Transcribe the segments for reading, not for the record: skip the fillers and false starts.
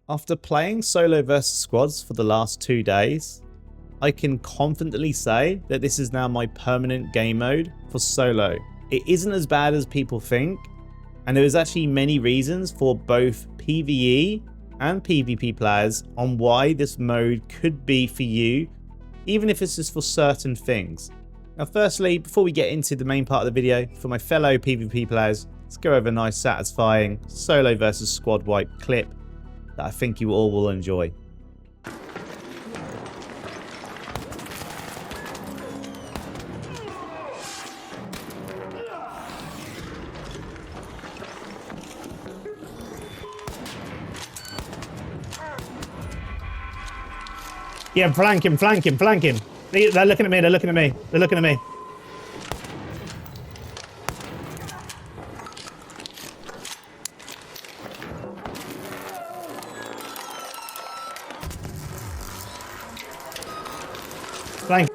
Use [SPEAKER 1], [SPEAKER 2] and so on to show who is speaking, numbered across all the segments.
[SPEAKER 1] After playing solo versus squads for the last 2 days, I can confidently say that this is now my permanent game mode for solo. It isn't as bad as people think, and there is actually many reasons for both PvE and PvP players on why this mode could be for you, even if it's just for certain things. Now firstly, before we get into the main part of the video, for my fellow PvP players, let's go over a nice satisfying solo versus squad wipe clip that I think you all will enjoy. Yeah, flank him, flank him, flank him. They're looking at me, they're looking at me, they're looking at me. Flank.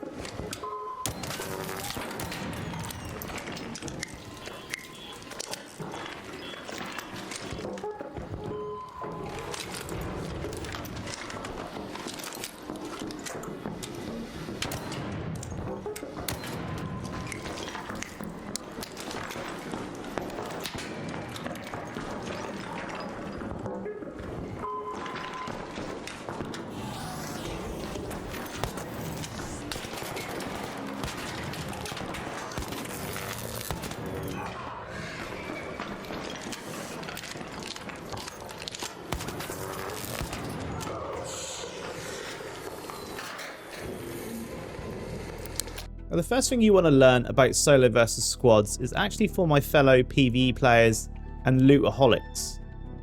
[SPEAKER 1] Now, the first thing you want to learn about solo versus squads is actually for my fellow PvE players and lootaholics.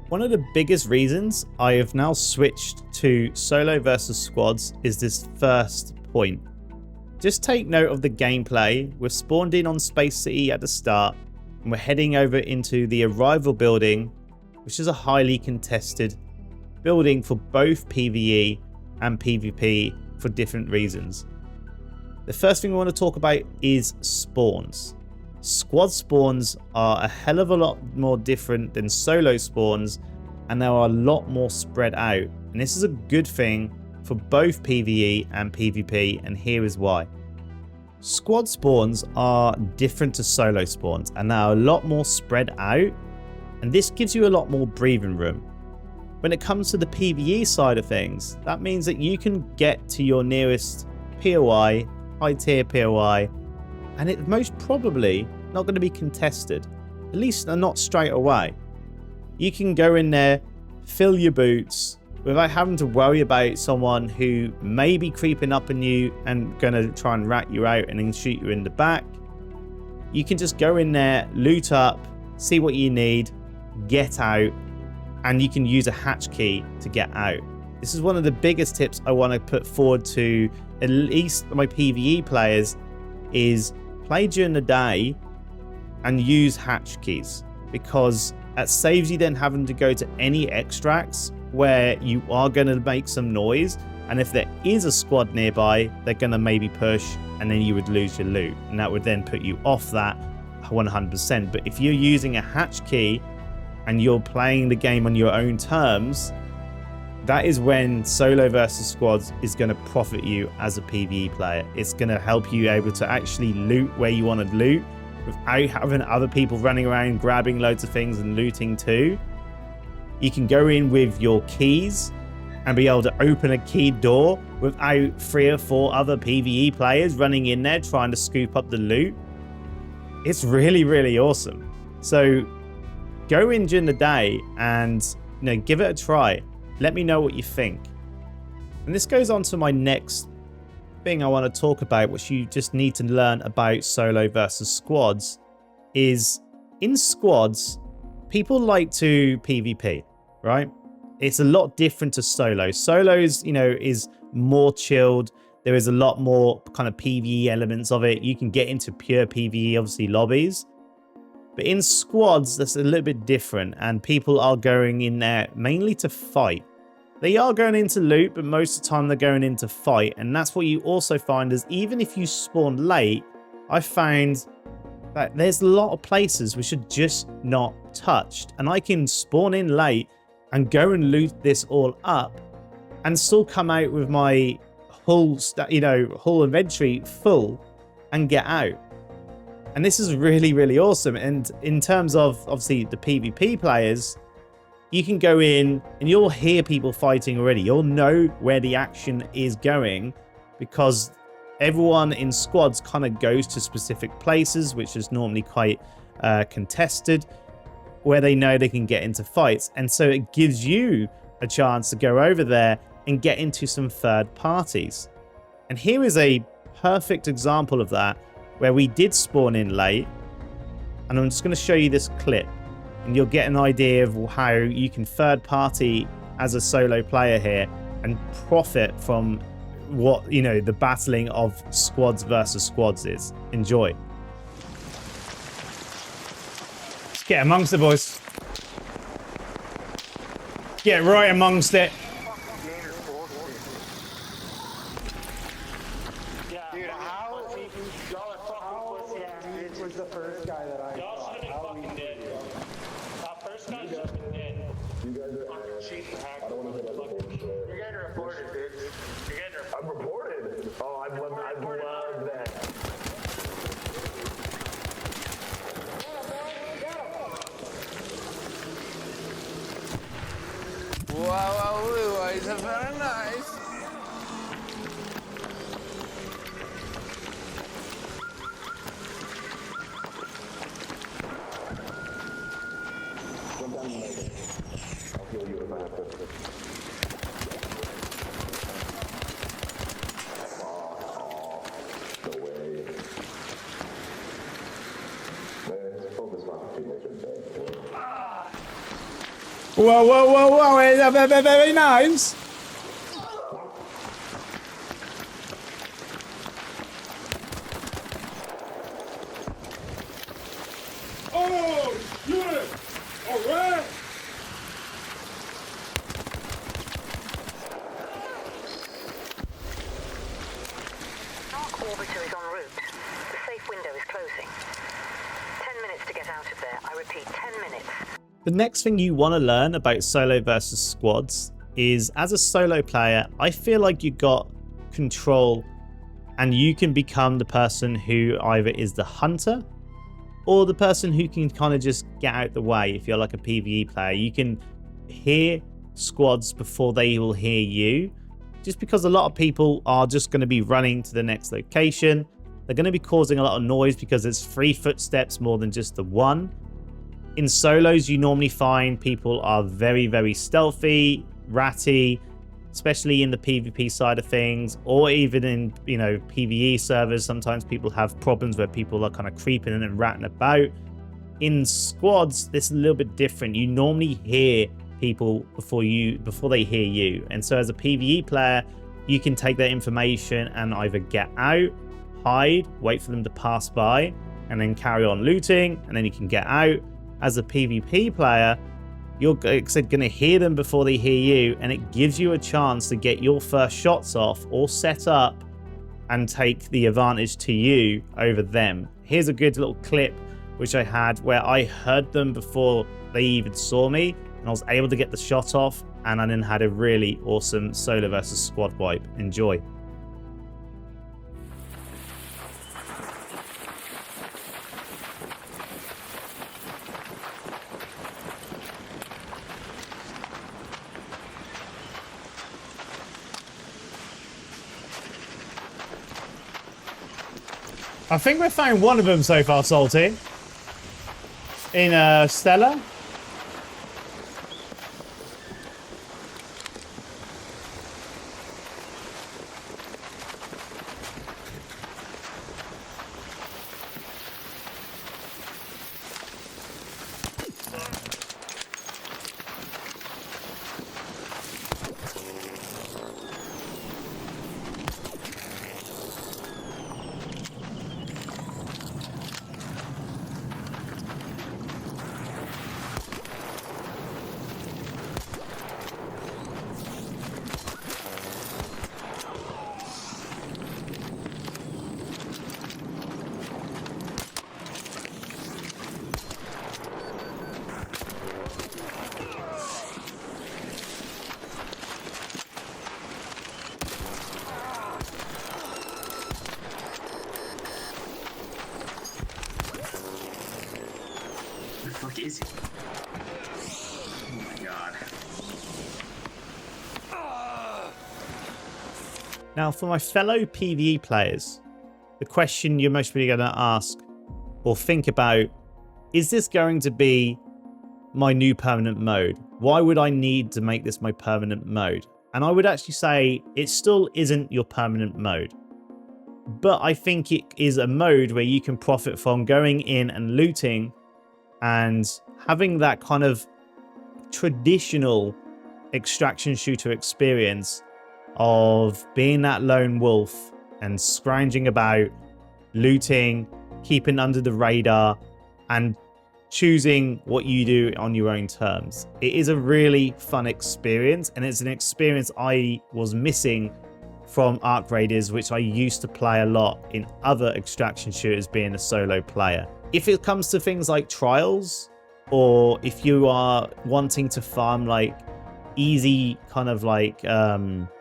[SPEAKER 1] One of the biggest reasons I have now switched to solo versus squads is this first point. Just take note of the gameplay. We're spawned in on Space City at the start and we're heading over into the arrival building, which is a highly contested building for both PvE and PvP for different reasons. The first thing we want to talk about is spawns. Squad spawns are a hell of a lot more different than solo spawns, and they are a lot more spread out. And this is a good thing for both PvE and PvP, and here is why. Squad spawns are different to solo spawns, and they are a lot more spread out, and this gives you a lot more breathing room. When it comes to the PvE side of things, that means that you can get to your nearest POI, high tier POI, and it's most probably not going to be contested, at least not straight away. You can go in there, fill your boots without having to worry about someone who may be creeping up on you and going to try and rat you out and then shoot you in the back. You can just go in there, loot up, see what you need, get out, and you can use a hatch key to get out. This is one of the biggest tips I want to put forward to at least my PvE players, is play during the day and use hatch keys, because that saves you then having to go to any extracts where you are going to make some noise, and if there is a squad nearby, they're going to maybe push and then you would lose your loot, and that would then put you off that 100%. But if you're using a hatch key and you're playing the game on your own terms, that is when solo versus squads is going to profit you as a PvE player. It's going to help you able to actually loot where you want to loot without having other people running around grabbing loads of things and looting too. You can go in with your keys and be able to open a keyed door without 3 or 4 other PvE players running in there trying to scoop up the loot. It's really, really awesome. So go in during the day and give it a try. Let me know what you think. And this goes on to my next thing I want to talk about, which you just need to learn about solo versus squads, is in squads, people like to PvP, right? It's a lot different to solo. Solos, is more chilled. There is a lot more kind of PvE elements of it. You can get into pure PvE, obviously lobbies. But in squads, that's a little bit different, and people are going in there mainly to fight. They are going into loot, but most of the time they're going into fight, and that's what you also find is even if you spawn late, I found that there's a lot of places which are just not touched, and I can spawn in late and go and loot this all up and still come out with my whole whole inventory full and get out. And this is really, really awesome. And in terms of obviously the PvP players, you can go in and you'll hear people fighting already. You'll know where the action is going because everyone in squads kind of goes to specific places, which is normally quite contested, where they know they can get into fights. And so it gives you a chance to go over there and get into some third parties. And here is a perfect example of that, where we did spawn in late. And I'm just going to show you this clip and you'll get an idea of how you can third party as a solo player here and profit from what, the battling of squads versus squads is. Enjoy. Let's get amongst it, boys. Get right amongst it.
[SPEAKER 2] Dude, how y'all are fucking pussy. This was the first guy that I
[SPEAKER 3] Y'all should have been fucking dead. That first guy should have been dead.
[SPEAKER 4] You guys are
[SPEAKER 3] Cheat hack.
[SPEAKER 4] I don't want to say that bullshit.
[SPEAKER 2] You're getting reported, dude. You're getting reported.
[SPEAKER 4] I'm reported. Oh, I'd love that.
[SPEAKER 5] Wow, it's very nice.
[SPEAKER 4] Jump down and make it. I'll heal you if I have to. No way. Man, focus on teammates and
[SPEAKER 1] Whoa. It's very nice.
[SPEAKER 4] Oh, unit! Alright!
[SPEAKER 6] ARC Orbiter is en route. The safe window is closing. 10 minutes to get out of there. I repeat, 10 minutes.
[SPEAKER 1] The next thing you want to learn about solo versus squads is, as a solo player, I feel like you got control and you can become the person who either is the hunter or the person who can kind of just get out the way. If you're like a PvE player, you can hear squads before they will hear you, just because a lot of people are just going to be running to the next location. They're going to be causing a lot of noise because there's 3 footsteps more than just the one. In solos, you normally find people are very, very stealthy, ratty, especially in the PvP side of things, or even in, PvE servers. Sometimes people have problems where people are kind of creeping in and ratting about. In squads, this is a little bit different. You normally hear people before they hear you. And so as a PvE player, you can take that information and either get out, hide, wait for them to pass by, and then carry on looting, and then you can get out. As a PvP player, you're going to hear them before they hear you, and it gives you a chance to get your first shots off or set up and take the advantage to you over them. Here's a good little clip which I had where I heard them before they even saw me, and I was able to get the shot off, and I then had a really awesome solo versus squad wipe. Enjoy. I think we found one of them so far, Salty. In Stella. Now, for my fellow PvE players, the question you're most probably going to ask or think about, is this going to be my new permanent mode? Why would I need to make this my permanent mode? And I would actually say it still isn't your permanent mode. But I think it is a mode where you can profit from going in and looting and having that kind of traditional extraction shooter experience of being that lone wolf and scrounging about, looting, keeping under the radar, and choosing what you do on your own terms. It is a really fun experience, and it's an experience I was missing from ARC Raiders, which I used to play a lot in other extraction shooters being a solo player. If it comes to things like trials, or if you are wanting to farm like easy kind of like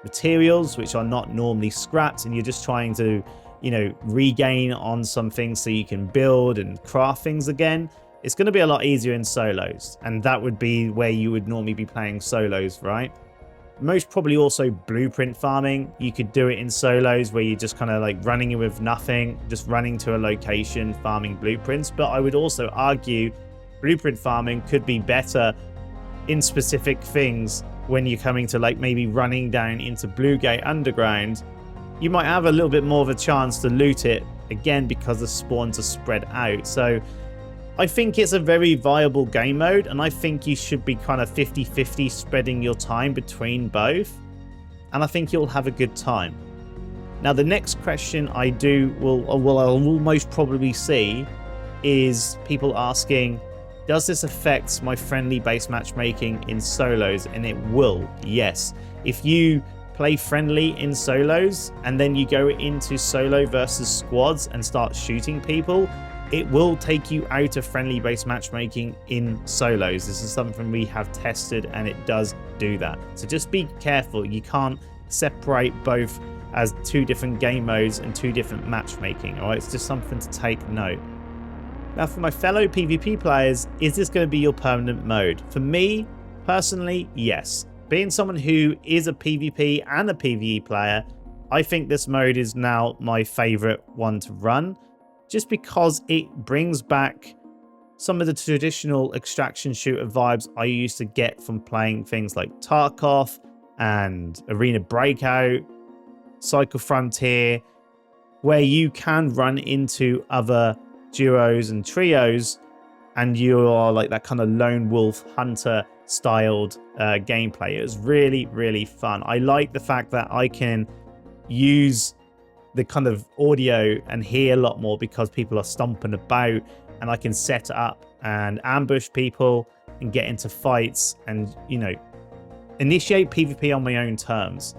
[SPEAKER 1] materials which are not normally scrapped, and you're just trying to, you know, regain on some things so you can build and craft things again, it's going to be a lot easier in solos, and that would be where you would normally be playing solos, right? Most probably also blueprint farming. You could do it in solos where you're just kind of like running with nothing, just running to a location, farming blueprints. But I would also argue blueprint farming could be better in specific things when you're coming to like maybe running down into Bluegate Underground. You might have a little bit more of a chance to loot it again because the spawns are spread out. So I think it's a very viable game mode, and I think you should be kind of 50-50 spreading your time between both, and I think you'll have a good time. Now, the next question I will most probably see is people asking, does this affect my friendly based matchmaking in solos? And it will, yes. If you play friendly in solos and then you go into solo versus squads and start shooting people, it will take you out of friendly based matchmaking in solos. This is something we have tested, and it does do that. So just be careful. You can't separate both as two different game modes and two different matchmaking. All right, it's just something to take note. Now, for my fellow PvP players, is this going to be your permanent mode? For me, personally, yes. Being someone who is a PvP and a PvE player, I think this mode is now my favorite one to run, just because it brings back some of the traditional extraction shooter vibes I used to get from playing things like Tarkov and Arena Breakout, Cycle Frontier, where you can run into other duos and trios and you are like that kind of lone wolf hunter styled gameplay. It was really, really fun. I like the fact that I can use the kind of audio and hear a lot more because people are stomping about, and I can set up and ambush people and get into fights and, you know, initiate PvP on my own terms.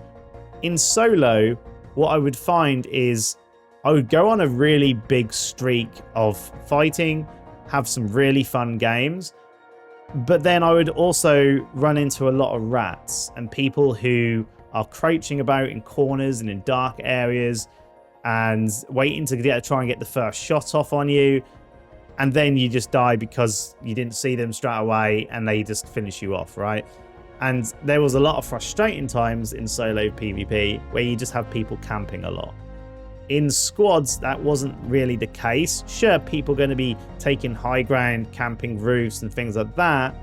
[SPEAKER 1] In solo, what I would find is I would go on a really big streak of fighting, have some really fun games, but then I would also run into a lot of rats and people who are crouching about in corners and in dark areas and waiting to try and get the first shot off on you, and then you just die because you didn't see them straight away and they just finish you off, right? And there was a lot of frustrating times in solo PvP where you just have people camping a lot. In squads, that wasn't really the case. Sure, people are going to be taking high ground, camping roofs and things like that,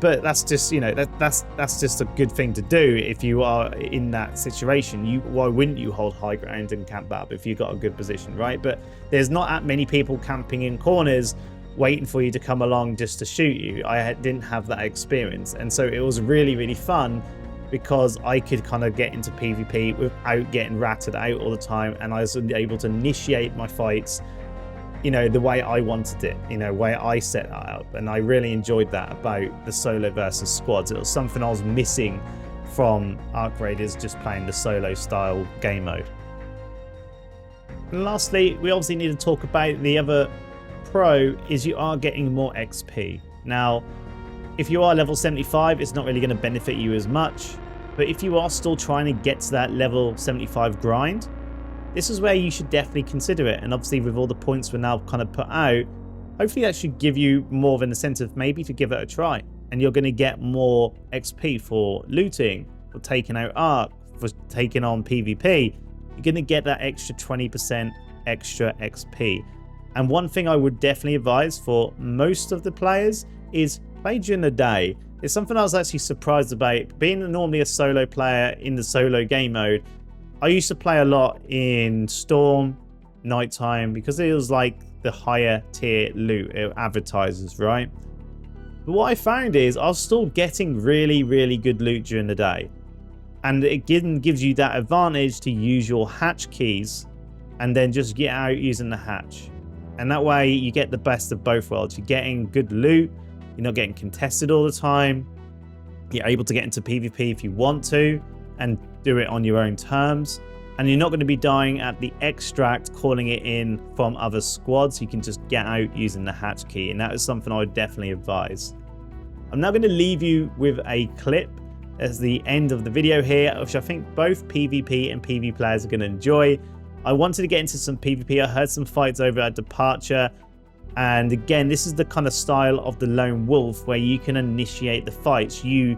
[SPEAKER 1] but that's just, you know, that's just a good thing to do if you are in that situation. Why wouldn't you hold high ground and camp up if you've got a good position, right? But there's not that many people camping in corners waiting for you to come along just to shoot you. I didn't have that experience, and so it was really, really fun because I could kind of get into PvP without getting ratted out all the time, and I was able to initiate my fights, you know, the way I wanted it, you know, way I set that up. And I really enjoyed that about the solo versus squads. It was something I was missing from ARC Raiders, just playing the solo style game mode. And lastly, we obviously need to talk about the other pro, is you are getting more XP. Now, if you are level 75, it's not really going to benefit you as much, but if you are still trying to get to that level 75 grind, this is where you should definitely consider it. And obviously with all the points we're now kind of put out, hopefully that should give you more of an incentive maybe to give it a try, and you're going to get more XP for looting, for taking out ARC, for taking on PvP, you're going to get that extra 20% extra XP. And one thing I would definitely advise for most of the players is play during the day. It's something I was actually surprised about. Being normally a solo player in the solo game mode, I used to play a lot in Storm, nighttime, because it was like the higher tier loot advertisers, right? But what I found is I was still getting really, really good loot during the day. And it gives you that advantage to use your hatch keys and then just get out using the hatch. And that way you get the best of both worlds. You're getting good loot, you're not getting contested all the time, you're able to get into PvP if you want to and do it on your own terms, and you're not going to be dying at the extract calling it in from other squads. You can just get out using the hatch key, and that is something I would definitely advise. I'm now going to leave you with a clip as the end of the video here, which I think both PvP and PvE players are going to enjoy. I wanted to get into some PvP. I heard some fights over at Departure. And again, this is the kind of style of the Lone Wolf where you can initiate the fights. You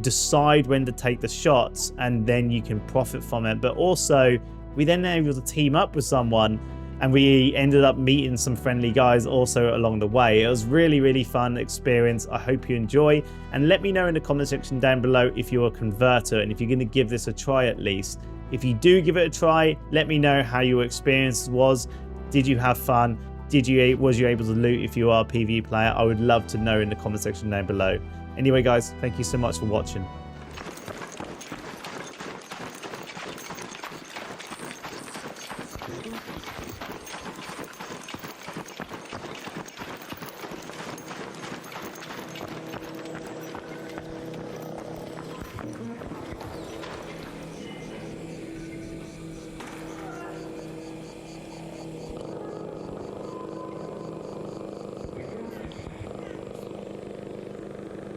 [SPEAKER 1] decide when to take the shots and then you can profit from it. But also, we then able to team up with someone and we ended up meeting some friendly guys also along the way. It was really, really fun experience. I hope you enjoy. And let me know in the comment section down below if you're a converter and if you're going to give this a try at least. If you do give it a try, let me know how your experience was. Did you have fun? Was you able to loot if you are a PvE player? I would love to know in the comment section down below. Anyway, guys, thank you so much for watching.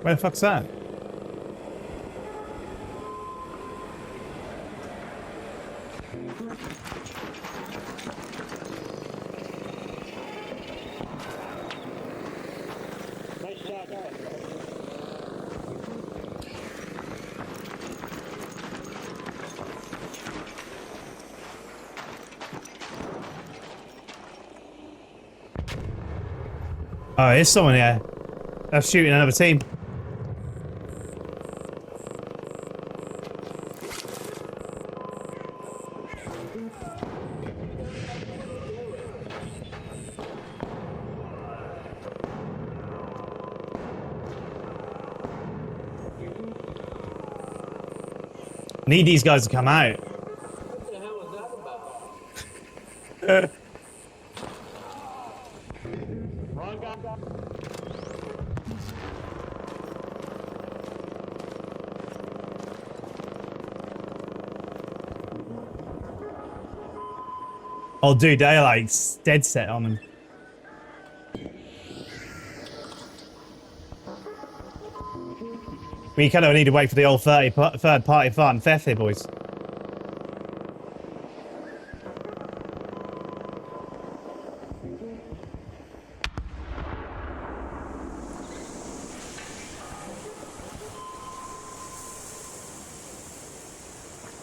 [SPEAKER 1] Where the fuck's that?
[SPEAKER 3] Nice shot, guys.
[SPEAKER 1] Oh, there's someone here. They're shooting another team. Need these guys to come out.
[SPEAKER 5] What the hell was that about?
[SPEAKER 3] Wrong guy.
[SPEAKER 1] Oh, dude, they're like dead set on them. We kind of need to wait for the old third party fun theft here, boys.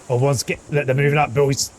[SPEAKER 1] Oh, once they're moving up, boys.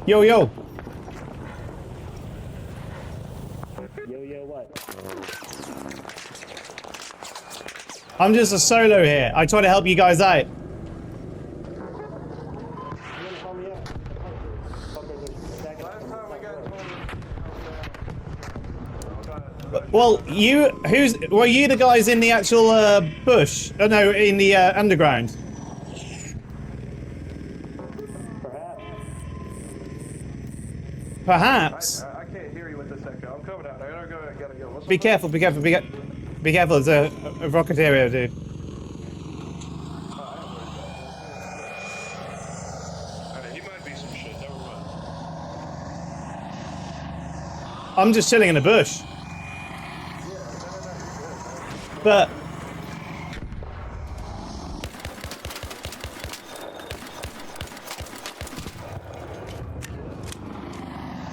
[SPEAKER 1] Yo, yo.
[SPEAKER 3] Yo, what?
[SPEAKER 1] I'm just a solo here. I try to help you guys out. Well, were you the guys in the actual bush? Oh no, in the underground. Perhaps.
[SPEAKER 4] I can't hear you with this echo. I'm coming out. I gotta go. What's
[SPEAKER 1] Be careful, be careful, be careful. There's a rocket area, dude.
[SPEAKER 4] Alright, he might be some shit. Never mind.
[SPEAKER 1] I'm just chilling in the bush. But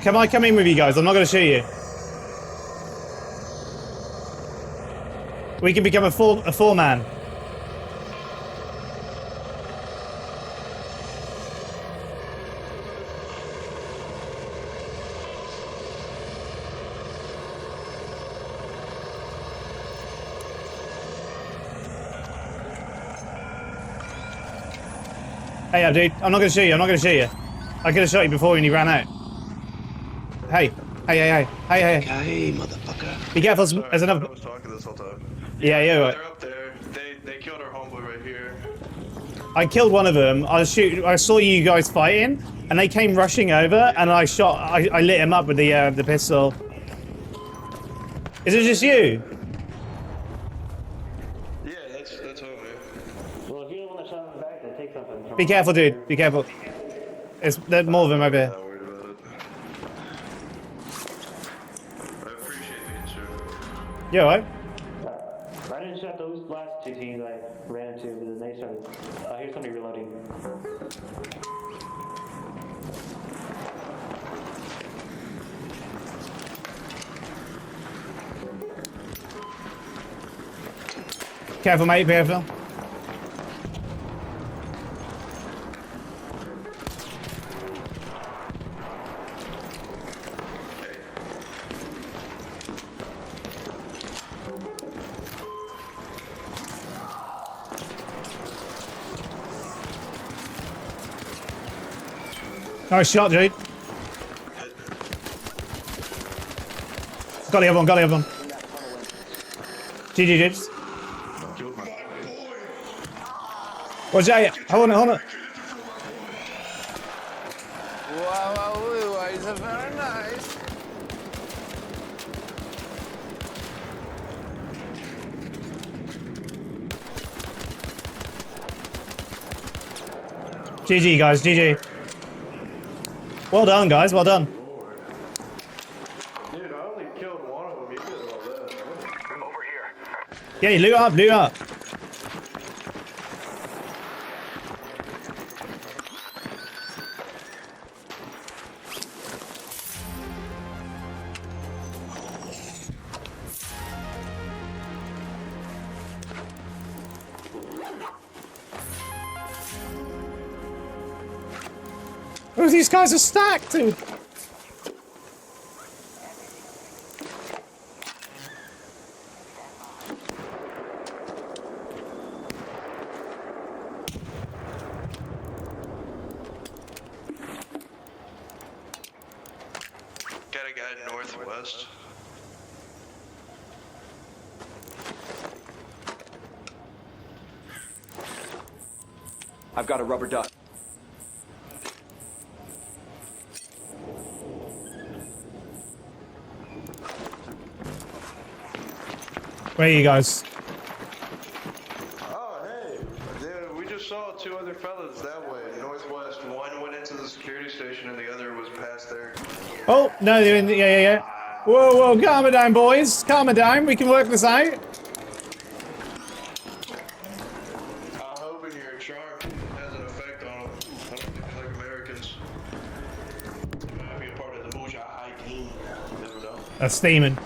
[SPEAKER 1] can I come in with you guys? I'm not going to shoot you. We can become a four-man. Hey, dude, I'm not going to shoot you. I'm not going to shoot you. I could have shot you before when you ran out. Hey, hey,
[SPEAKER 7] motherfucker.
[SPEAKER 1] be careful.
[SPEAKER 4] Sorry,
[SPEAKER 1] There's
[SPEAKER 4] I
[SPEAKER 1] another.
[SPEAKER 4] was talking this whole time.
[SPEAKER 1] Yeah, yeah. Right.
[SPEAKER 4] They're up there. They killed our homeboy right here.
[SPEAKER 1] I killed one of them. I saw you guys fighting, and they came rushing over, and I lit him up with the pistol. Is it just you?
[SPEAKER 4] Yeah, that's homie.
[SPEAKER 2] Well, if you're the one that shot him in the back, then take something from
[SPEAKER 1] Be careful, dude. Be careful. There's more of them over here.
[SPEAKER 4] Not worried about it. I appreciate the intro.
[SPEAKER 1] You alright?
[SPEAKER 2] I didn't shot those last two teams I ran into, but then they started. Here's somebody reloading.
[SPEAKER 1] Careful, mate. Be careful. Nice shot, dude. Got the other one, got the other one. GG, dudes. What's that? Hold on.
[SPEAKER 7] Wow, it's very nice.
[SPEAKER 1] GG, guys, GG. Well done, guys, well done.
[SPEAKER 4] Dude, I only killed one of them. You did all that.
[SPEAKER 6] Over here.
[SPEAKER 1] Yeah, loot up, loot up. Oh, these guys are stacked, dude.
[SPEAKER 4] Got a guy northwest.
[SPEAKER 7] I've got a rubber duck.
[SPEAKER 1] Where are you guys?
[SPEAKER 4] Oh, hey. Dude, we just saw two other fellas that way, northwest. One went into the security station and the other was past there.
[SPEAKER 1] Oh, no, they're in the, yeah. Whoa, calm it down, boys. Calm it down. We can work this out.
[SPEAKER 4] I'm hoping your charm has an effect on them. I don't think they like Americans. You might be a part of the Mujahideen team. You never know.
[SPEAKER 1] That's steaming.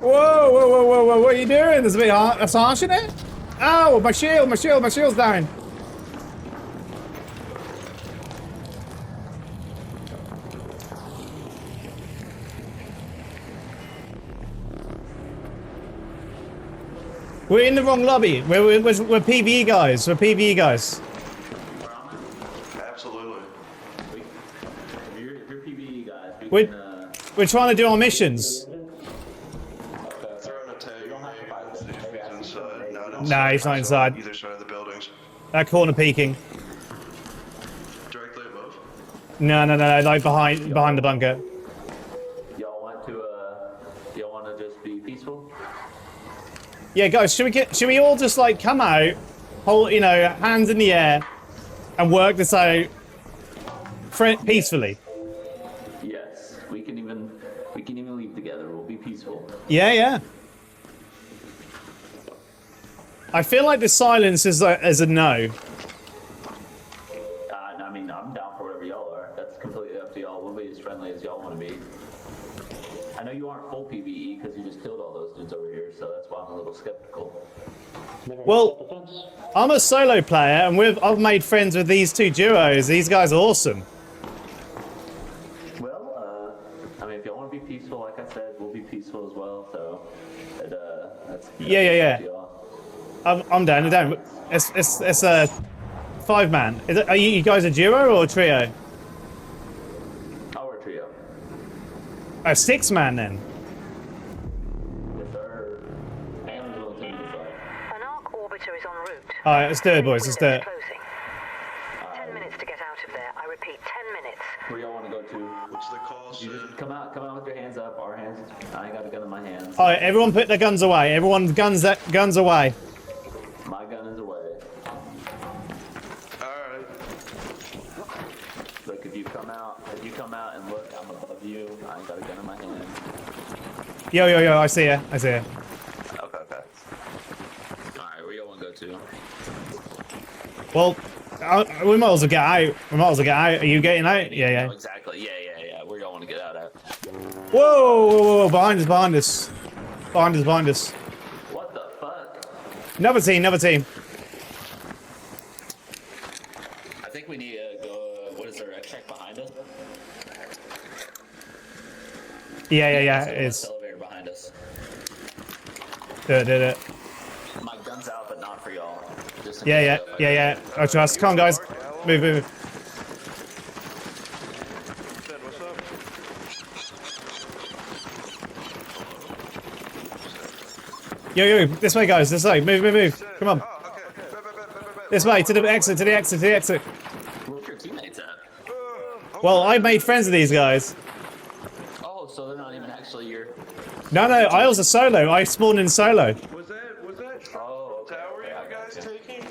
[SPEAKER 1] Whoa, what are you doing? There's a bit that's harsh in it. Oh, my shield's down. We're in the wrong lobby. We're PvE guys. We're PvE guys.
[SPEAKER 4] Absolutely.
[SPEAKER 1] We're trying to do our missions.
[SPEAKER 4] Throwing a tag. You don't have to buy this. Inside.
[SPEAKER 1] No, he's not inside.
[SPEAKER 4] Either side of the buildings.
[SPEAKER 1] That corner peeking.
[SPEAKER 4] Directly above.
[SPEAKER 1] No, like behind the bunker.
[SPEAKER 5] Y'all want to just be peaceful?
[SPEAKER 1] Yeah, guys, should we all just like come out, hold, you know, hands in the air, and work this out peacefully?
[SPEAKER 5] Yes, we can even leave together. We'll be peaceful.
[SPEAKER 1] Yeah. I feel like the silence is a no.
[SPEAKER 5] I mean, I'm down for whatever y'all are. That's completely up to y'all. We'll be as friendly as y'all want to be. I know you aren't full PvE because you just killed all those dudes over here, so that's why I'm a little skeptical.
[SPEAKER 1] Well, I'm a solo player, and I've made friends with these two duos. These guys are awesome.
[SPEAKER 5] Well, I mean, if y'all want to be peaceful, like I said, we'll be peaceful as well. So, that's
[SPEAKER 1] Yeah.
[SPEAKER 5] up to y'all.
[SPEAKER 1] I'm down. It's a 5-man. Are you guys a duo or a trio?
[SPEAKER 5] Oh, we're a trio.
[SPEAKER 1] A 6-man then.
[SPEAKER 5] Yes, sir. And we'll take this off.
[SPEAKER 6] An ARC orbiter is en route.
[SPEAKER 1] All right, let's do it, boys. Let's do
[SPEAKER 6] Window is
[SPEAKER 1] it.
[SPEAKER 6] closing. 10 minutes to get out of there. I repeat, 10 minutes.
[SPEAKER 5] Where y'all want to go to?
[SPEAKER 4] What's the call
[SPEAKER 5] You
[SPEAKER 4] sign?
[SPEAKER 5] just come out with your hands up. Our hands. I ain't got a gun in my hands.
[SPEAKER 1] All right, everyone, put their guns away. Everyone, guns away.
[SPEAKER 5] My gun is away.
[SPEAKER 4] Alright.
[SPEAKER 5] Look, if you come out and look, I'm above you. I ain't got a gun in my hand.
[SPEAKER 1] Yo, I see ya.
[SPEAKER 5] Okay. Alright, where y'all want to go to?
[SPEAKER 1] Well, we might as well get out. Are you getting out? Yeah.
[SPEAKER 5] Oh, exactly. Yeah. Where y'all want to get out at?
[SPEAKER 1] Whoa. Behind us. Behind us.
[SPEAKER 5] What the fuck?
[SPEAKER 1] Another team.
[SPEAKER 5] I think we need to go. What is there? Extract behind us?
[SPEAKER 1] Yeah. It's
[SPEAKER 5] Elevator behind us.
[SPEAKER 1] do it.
[SPEAKER 5] My gun's out, but not for y'all. Just in
[SPEAKER 1] Yeah.
[SPEAKER 5] case
[SPEAKER 1] I trust. Come on, guys. Move.
[SPEAKER 4] Said, what's up?
[SPEAKER 1] Yo, this way, guys. This way. Move. Come on.
[SPEAKER 4] Oh, okay. Bet.
[SPEAKER 1] This way to the exit.
[SPEAKER 5] Where's your teammates at?
[SPEAKER 1] Well, I made friends with these guys.
[SPEAKER 5] Oh, so they're not even actually your.
[SPEAKER 1] No, I was a solo. I spawned in solo.
[SPEAKER 4] Was that
[SPEAKER 5] Oh, okay.
[SPEAKER 4] tower you guys taking?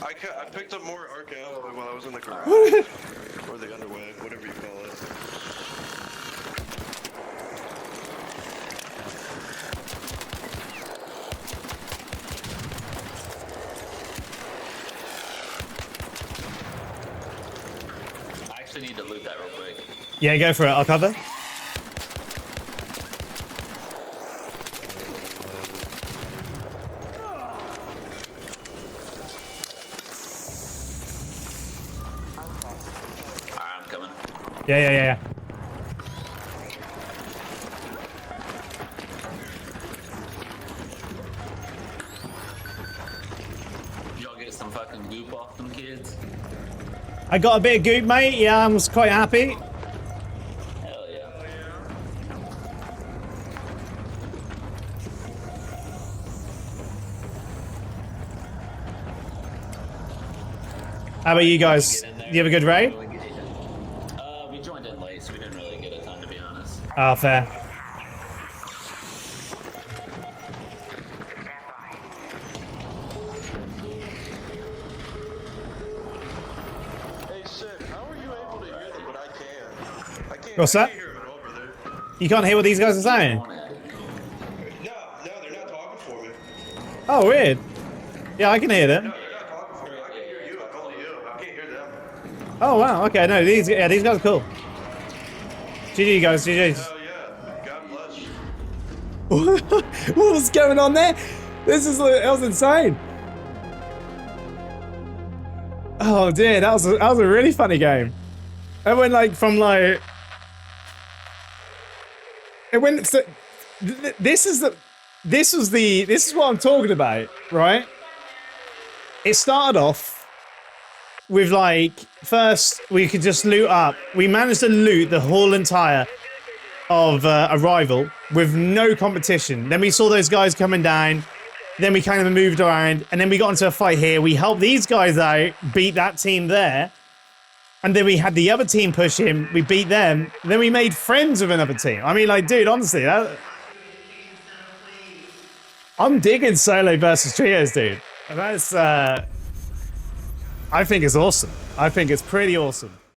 [SPEAKER 4] I picked up more arc ammo while I was in the garage. Or the underway, whatever you call it.
[SPEAKER 5] I actually need to loot that real quick.
[SPEAKER 1] Yeah, go for it. I'll cover.
[SPEAKER 5] Alright, I'm coming.
[SPEAKER 1] Yeah.
[SPEAKER 5] Y'all get some fucking goop off them kids?
[SPEAKER 1] I got a bit of goop, mate. Yeah, I was quite happy.
[SPEAKER 5] Hell yeah.
[SPEAKER 1] How about you guys? You have a good raid?
[SPEAKER 5] We joined in late, so we didn't really get a ton, to be honest.
[SPEAKER 1] Oh, fair.
[SPEAKER 4] Hey, Sid, how are you able to hear them, but I can't? I can't.
[SPEAKER 1] What's
[SPEAKER 4] I
[SPEAKER 1] that?
[SPEAKER 4] can't hear them at all, brother.
[SPEAKER 1] You can't hear what these guys are saying?
[SPEAKER 4] No, they're not talking for me.
[SPEAKER 1] Oh, weird. Yeah, I can hear them.
[SPEAKER 4] No, they're not talking for me. I can hear you. I only you. I can't hear them.
[SPEAKER 1] Oh, wow. Okay, no, these guys are cool. GG, guys. GG's.
[SPEAKER 4] Hell yeah. God bless.
[SPEAKER 1] What was going on there? That was insane. Oh dear, that was a really funny game. It went this is what I'm talking about, right? It started off with like, first we could just loot up. We managed to loot the whole entire of Arrival with no competition. Then we saw those guys coming down. Then we kind of moved around, and then we got into a fight here. We helped these guys out, beat that team there. And then we had the other team push him. We beat them. Then we made friends with another team. I mean, like, dude, honestly, I'm digging solo versus trios, dude. And that's, I think it's awesome. I think it's pretty awesome.